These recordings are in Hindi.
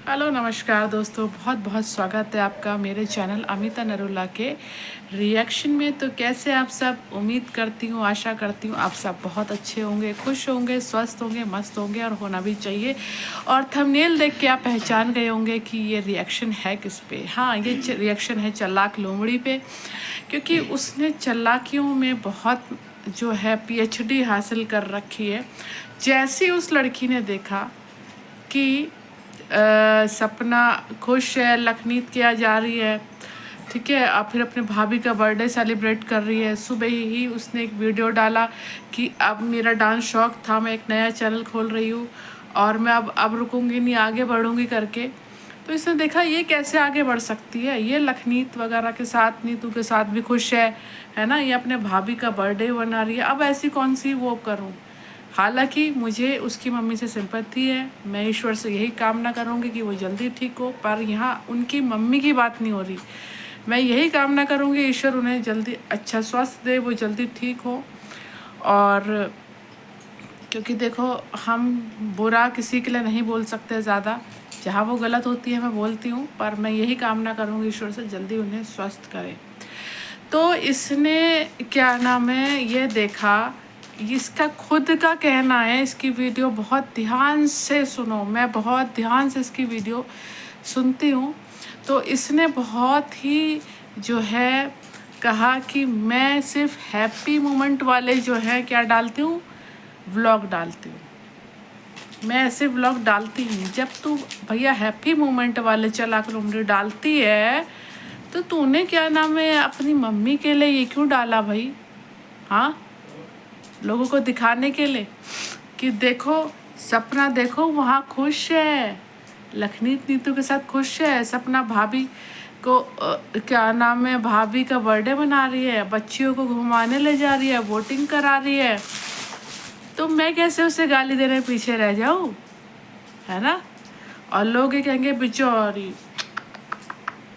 हेलो नमस्कार दोस्तों, बहुत बहुत स्वागत है आपका मेरे चैनल अमिता नरूला के रिएक्शन में। तो कैसे आप सब? उम्मीद करती हूँ, आशा करती हूँ आप सब बहुत अच्छे होंगे, खुश होंगे, स्वस्थ होंगे, मस्त होंगे और होना भी चाहिए। और थंबनेल देख के आप पहचान गए होंगे कि ये रिएक्शन है किस पे। हाँ, ये रिएक्शन है चलाक लोमड़ी पे, क्योंकि उसने चलाकियों में बहुत जो है पीएचडी हासिल कर रखी है। जैसे उस लड़की ने देखा कि सपना खुश है, लखनीत किया जा रही है, ठीक है, और फिर अपने भाभी का बर्थडे सेलिब्रेट कर रही है। सुबह ही उसने एक वीडियो डाला कि अब मेरा डांस शौक था, मैं एक नया चैनल खोल रही हूँ और मैं अब रुकूंगी नहीं, आगे बढ़ूंगी करके। तो इसने देखा ये कैसे आगे बढ़ सकती है, ये लखनीत वगैरह के साथ, नीतू के साथ भी खुश है ना, ये अपने भाभी का बर्थडे मना रही है, अब ऐसी कौन सी वो करूँ। हालांकि मुझे उसकी मम्मी से सिंपैथी है, मैं ईश्वर से यही कामना करूँगी कि वो जल्दी ठीक हो, पर यहाँ उनकी मम्मी की बात नहीं हो रही। मैं यही कामना करूँगी ईश्वर उन्हें जल्दी अच्छा स्वास्थ्य दे, वो जल्दी ठीक हो। और क्योंकि देखो, हम बुरा किसी के लिए नहीं बोल सकते ज़्यादा, जहाँ वो गलत होती है मैं बोलती हूँ, पर मैं यही कामना करूँगी ईश्वर से जल्दी उन्हें स्वस्थ करे। तो इसने क्या नाम है ये देखा, इसका खुद का कहना है, इसकी वीडियो बहुत ध्यान से सुनो, मैं बहुत ध्यान से इसकी वीडियो सुनती हूँ। तो इसने बहुत ही जो है कहा कि मैं सिर्फ हैप्पी मोमेंट वाले जो है क्या डालती हूँ, व्लॉग डालती हूँ। मैं ऐसे व्लॉग डालती हूँ, जब तू भैया हैप्पी मोमेंट वाले चलाक लोमड़ी डालती है तो तूने क्या नाम है अपनी मम्मी के लिए ये क्यों डाला भाई? हाँ, लोगों को दिखाने के लिए कि देखो सपना, देखो वहाँ खुश है, लखनीत नीतू के साथ खुश है, सपना भाभी को क्या नाम है भाभी का बर्थडे मना रही है, बच्चियों को घुमाने ले जा रही है, वोटिंग करा रही है। तो मैं कैसे उसे गाली देने पीछे रह जाऊँ, है ना? और लोग ये कहेंगे बेचारी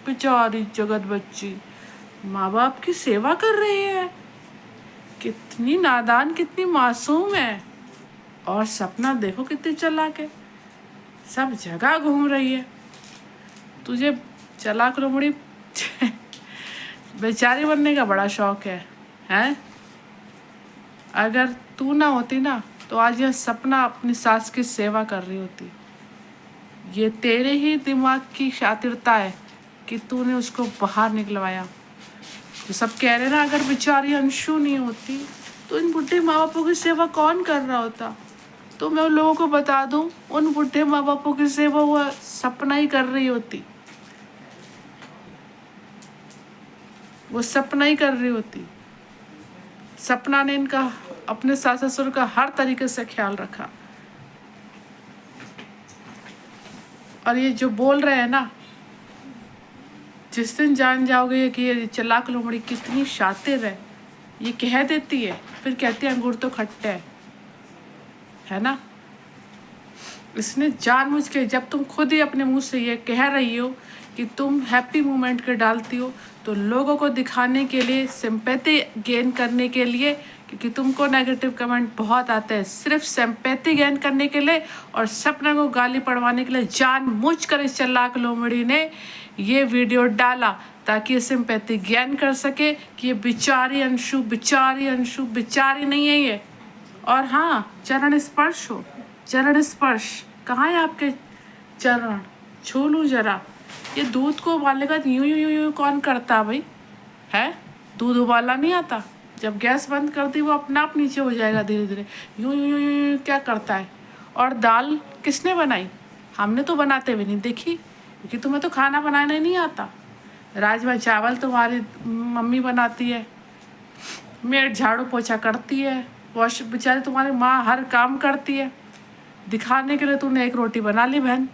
बेचारी जगत बच्ची माँ बाप की सेवा कर रही है, कितनी नादान, कितनी मासूम है। और सपना देखो कितनी चालाक है, सब जगह घूम रही है। तुझे चालाक लोमड़ी बेचारी बनने का बड़ा शौक है, हैं? अगर तू ना होती ना तो आज यह सपना अपनी सास की सेवा कर रही होती। ये तेरे ही दिमाग की शातिरता है कि तूने उसको बाहर निकलवाया। तो सब कह रहे ना, अगर बेचारी अंशु नहीं होती तो इन बुढ़े माँ बापों की सेवा कौन कर रहा होता? तो मैं उन लोगों को बता दूं, उन बुढ़े माँ बापों की सेवा वो सपना ही कर रही होती, वो सपना ही कर रही होती। सपना ने इनका, अपने सास ससुर का हर तरीके से ख्याल रखा। और ये जो बोल रहे हैं ना, जिस दिन जान जाओगे कि ये चालाक लोमड़ी कितनी शातिर है, ये कह देती है फिर कहती है अंगूर तो खट्टे है ना। इसने जानबूझ के, जब तुम खुद ही अपने मुंह से ये कह रही हो कि तुम हैप्पी मोमेंट के डालती हो, तो लोगों को दिखाने के लिए, सिंपैथी गेन करने के लिए, क्योंकि तुमको नेगेटिव कमेंट बहुत आते हैं, सिर्फ सिंपैथी गेन करने के लिए और सपना को गाली पड़वाने के लिए जानबूझकर इस चालाक लोमड़ी ने ये वीडियो डाला, ताकि ये सिंपैथी गेन कर सके कि ये बेचारी अंशु, बेचारी अंशु, बेचारी नहीं है ये। और हाँ, चरण स्पर्श हो, चरण स्पर्श कहाँ है आपके चरण, छू लूँ जरा। ये दूध को उबालने का यूं यूं यूं यूं कौन करता भाई? है, दूध उबाला नहीं आता? जब गैस बंद कर दी वो अपने आप नीचे हो जाएगा धीरे धीरे, यूं यूं यूं यूं क्या करता है। और दाल किसने बनाई? हमने तो बनाते भी नहीं देखी, क्योंकि तुम्हें तो खाना बनाना ही नहीं आता। राजमा चावल तुम्हारी मम्मी बनाती है, मेड झाड़ू पोछा करती है, वॉश बेचारी तुम्हारी माँ हर काम करती है। दिखाने के लिए तूने एक रोटी बना ली बहन,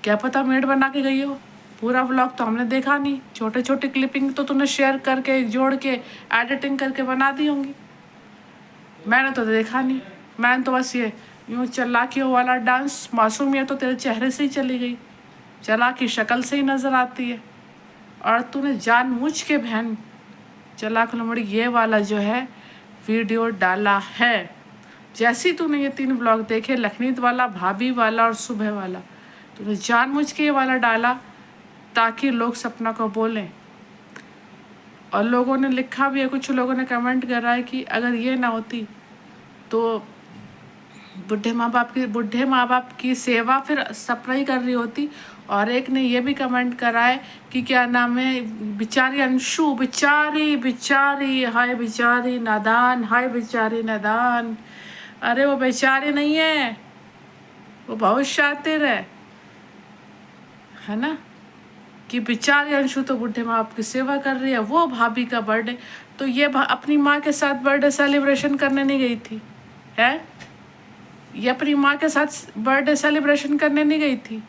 क्या पता मेड बना के गई हो। पूरा व्लॉग तो हमने देखा नहीं, छोटे छोटे क्लिपिंग तो तूने शेयर करके, जोड़ के, एडिटिंग करके बना दी होंगी, मैंने तो देखा नहीं। मैंने तो बस ये यूँ चालाकियों वाला डांस, मासूमियत तो तेरे चेहरे से ही चली गई, चालाकी शक्ल से ही नज़र आती है। और तूने जानबूझ के बहन चालाक लोमड़ी ये वाला जो है वीडियो डाला है। जैसे ही तूने ये 3 व्लॉग देखे, लखनीत वाला, भाभी वाला और सुबह वाला, तो जानबूझ के ये वाला डाला ताकि लोग सपना को बोलें। और लोगों ने लिखा भी है, कुछ लोगों ने कमेंट करा है कि अगर ये ना होती तो बूढ़े माँ बाप की सेवा फिर सपना ही कर रही होती। और एक ने ये भी कमेंट करा है कि क्या नाम है, बेचारी अंशु, बेचारी बेचारी हाय बेचारी नादान, हाय बेचारी नादान। अरे वो बेचारी नहीं है, वो बहुत शातिर है ना। कि बेचारी अंशु तो बूढ़े माँ बाप की सेवा कर रही है। वो भाभी का बर्थडे, तो ये अपनी माँ के साथ बर्थडे सेलिब्रेशन करने नहीं गई थी है? ये अपनी माँ के साथ बर्थडे सेलिब्रेशन करने नहीं गई थी।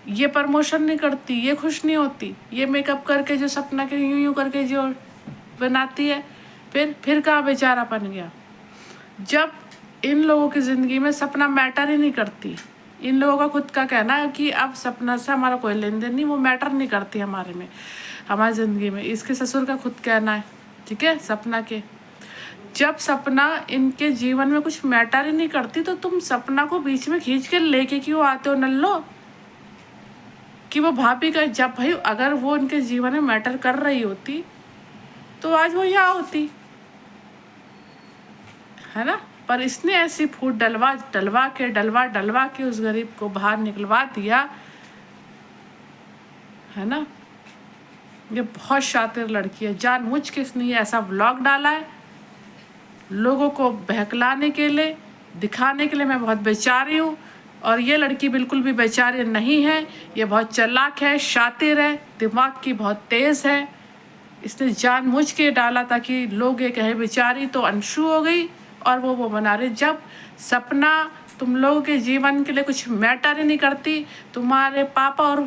ये प्रमोशन नहीं करती, ये खुश नहीं होती, ये मेकअप करके जो सपना के यूं यूं करके जो बनाती है, फिर कहाँ बेचारा बन गया। जब इन लोगों की ज़िंदगी में सपना मैटर ही नहीं करती। इन लोगों का खुद का कहना है कि अब सपना से हमारा कोई लेन देन नहीं, वो मैटर नहीं करती हमारे में, हमारी ज़िंदगी में। इसके ससुर का खुद कहना है, ठीक है, सपना के। जब सपना इनके जीवन में कुछ मैटर ही नहीं करती तो तुम सपना को बीच में खींच के लेके क्यों आते हो नल्लो? कि वो भाभी का, जब भाई अगर वो इनके जीवन में मैटर कर रही होती तो आज वो यहाँ होती, है ना। पर इसने ऐसी फूट डलवा के उस गरीब को बाहर निकलवा दिया, है ना। ये बहुत शातिर लड़की है। जानबूझ के इसने ये ऐसा व्लॉग डाला है लोगों को बहकलाने के लिए, दिखाने के लिए मैं बहुत बेचारी हूँ। और ये लड़की बिल्कुल भी बेचारी नहीं है, ये बहुत चालाक है, शातिर है, दिमाग की बहुत तेज़ है। इसने जानबूझ के डाला ताकि लोग ये कहे बेचारी तो अंशु हो गई और वो बना रहे। जब सपना तुम लोगों के जीवन के लिए कुछ मैटर ही नहीं करती। तुम्हारे पापा और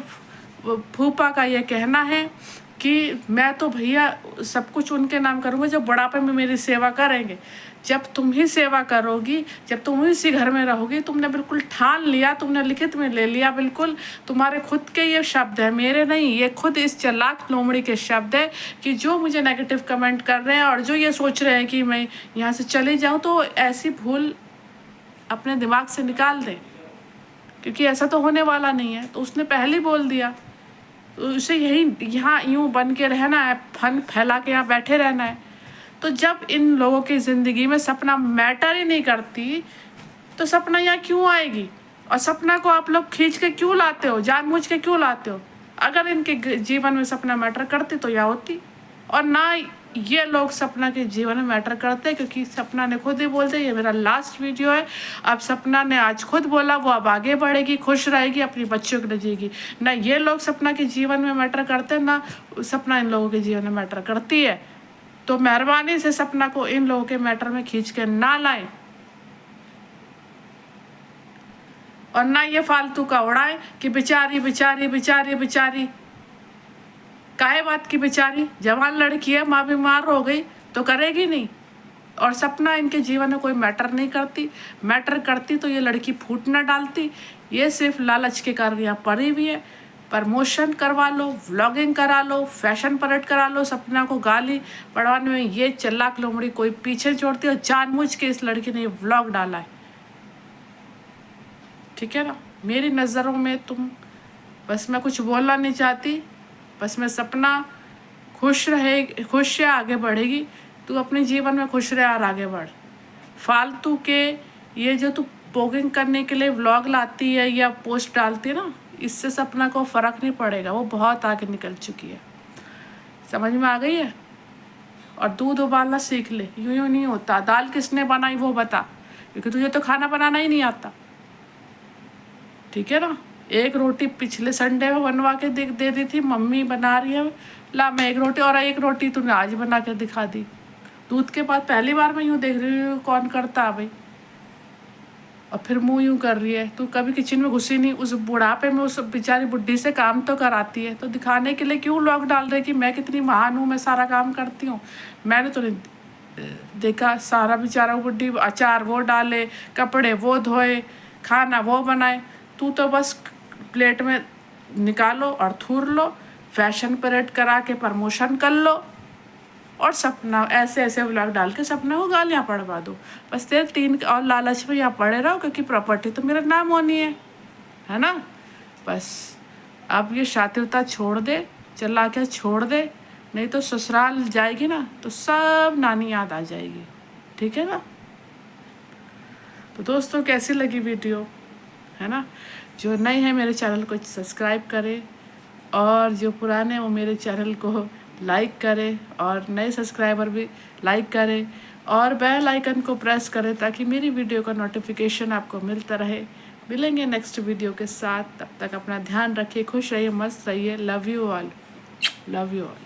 फूफा का ये कहना है कि मैं तो भैया सब कुछ उनके नाम करूँगा जो बुढ़ापे में मेरी सेवा करेंगे। जब तुम ही सेवा करोगी, जब तुम इसी घर में रहोगी, तुमने बिल्कुल ठान लिया, तुमने लिखित में ले लिया, बिल्कुल तुम्हारे खुद के ये शब्द है, मेरे नहीं, ये खुद इस चालाक लोमड़ी के शब्द है कि जो मुझे नेगेटिव कमेंट कर रहे हैं और जो ये सोच रहे हैं कि मैं यहाँ से चली जाऊँ, तो ऐसी भूल अपने दिमाग से निकाल दें, क्योंकि ऐसा तो होने वाला नहीं है। तो उसने पहले ही बोल दिया, तो उसे यही यहाँ यूँ बन के रहना है, फन फैला के यहाँ बैठे रहना है। तो जब इन लोगों की ज़िंदगी में सपना मैटर ही नहीं करती तो सपना यहाँ क्यों आएगी? और सपना को आप लोग खींच के क्यों लाते हो, जानबूझ के क्यों लाते हो? अगर इनके जीवन में सपना मैटर करती तो यहाँ होती। और ना ये लोग सपना के जीवन में मैटर करते, क्योंकि सपना ने खुद ही बोलते, ये मेरा लास्ट वीडियो है। अब सपना ने आज खुद बोला वो अब आगे बढ़ेगी, खुश रहेगी, अपनी बच्चों को ले जाएगी। ना ये लोग सपना के जीवन में मैटर करते, ना सपना इन लोगों के जीवन में मैटर करती है। तो मेहरबानी से सपना को इन लोगों के मैटर में खींच के ना लाएं और ना ये फालतू का उड़ाएं कि बेचारी बेचारी बेचारी बेचारी। काहे बात की बेचारी? जवान लड़की है, माँ बीमार हो गई तो करेगी नहीं। और सपना इनके जीवन में कोई मैटर नहीं करती, मैटर करती तो ये लड़की फूट ना डालती। ये सिर्फ लालच के कारण यहाँ पड़ी हुई है। प्रमोशन करवा लो, व्लॉगिंग करा लो, फैशन परेड करा लो, सपना को गाली पढ़वाने में ये चालाक लोमड़ी कोई पीछे छोड़ती है। और जानबूझ के इस लड़की ने ये व्लॉग डाला है, ठीक है ना। मेरी नज़रों में तुम, बस मैं कुछ बोलना नहीं चाहती, बस मैं सपना खुश रहे, खुश है, आगे बढ़ेगी। तू अपने जीवन में खुश रहे और आगे बढ़। फालतू के ये जो तू पोगिंग करने के लिए व्लॉग लाती है या पोस्ट डालती है ना, इससे सपना को फ़र्क नहीं पड़ेगा। वो बहुत आगे निकल चुकी है, समझ में आ गई है। और दूध उबालना सीख ले, यूं यूं नहीं होता। दाल किसने बनाई वो बता, क्योंकि तुझे तो खाना बनाना ही नहीं आता, ठीक है ना। एक रोटी पिछले संडे में बनवा के दे दी थी, मम्मी बना रही है, ला मैं एक रोटी, और एक रोटी तूने आज बना के दिखा दी। दूध के बाद पहली बार मैं यूँ देख रही हूँ कौन करता है भाई। और फिर मुँह यूँ कर रही है। तू कभी किचन में घुसी नहीं, उस बुढ़ापे में उस बेचारी बुड्ढी से काम तो कराती है। तो दिखाने के लिए क्यों लोग डाल रहे कि मैं कितनी महान हूँ, मैं सारा काम करती हूँ। मैंने तो नहीं देखा, सारा बेचारा बुड्ढी अचार वो डाले, कपड़े वो धोए, खाना वो बनाए। तू तो बस प्लेट में निकालो और थूर लो, फैशन परेड करा के प्रमोशन कर लो और सपना ऐसे ऐसे व्लॉग डाल के सपना को गालियाँ पढ़वा दो। बस तेरे 3 और लालच में यहाँ पड़े रहो, क्योंकि प्रॉपर्टी तो मेरा नाम होनी है। है ना। बस अब ये शातिरता छोड़ दे, चला के छोड़ दे, नहीं तो ससुराल जाएगी ना तो सब नानी याद आ जाएगी, ठीक है ना। तो दोस्तों कैसी लगी वीडियो, है ना। जो नए हैं मेरे चैनल को सब्सक्राइब करें, और जो पुराने वो मेरे चैनल को लाइक करें, और नए सब्सक्राइबर भी लाइक करें, और बेल आइकन को प्रेस करें ताकि मेरी वीडियो का नोटिफिकेशन आपको मिलता रहे। मिलेंगे नेक्स्ट वीडियो के साथ, तब तक अपना ध्यान रखिए, खुश रहिए, मस्त रहिए। Love you all, love you all.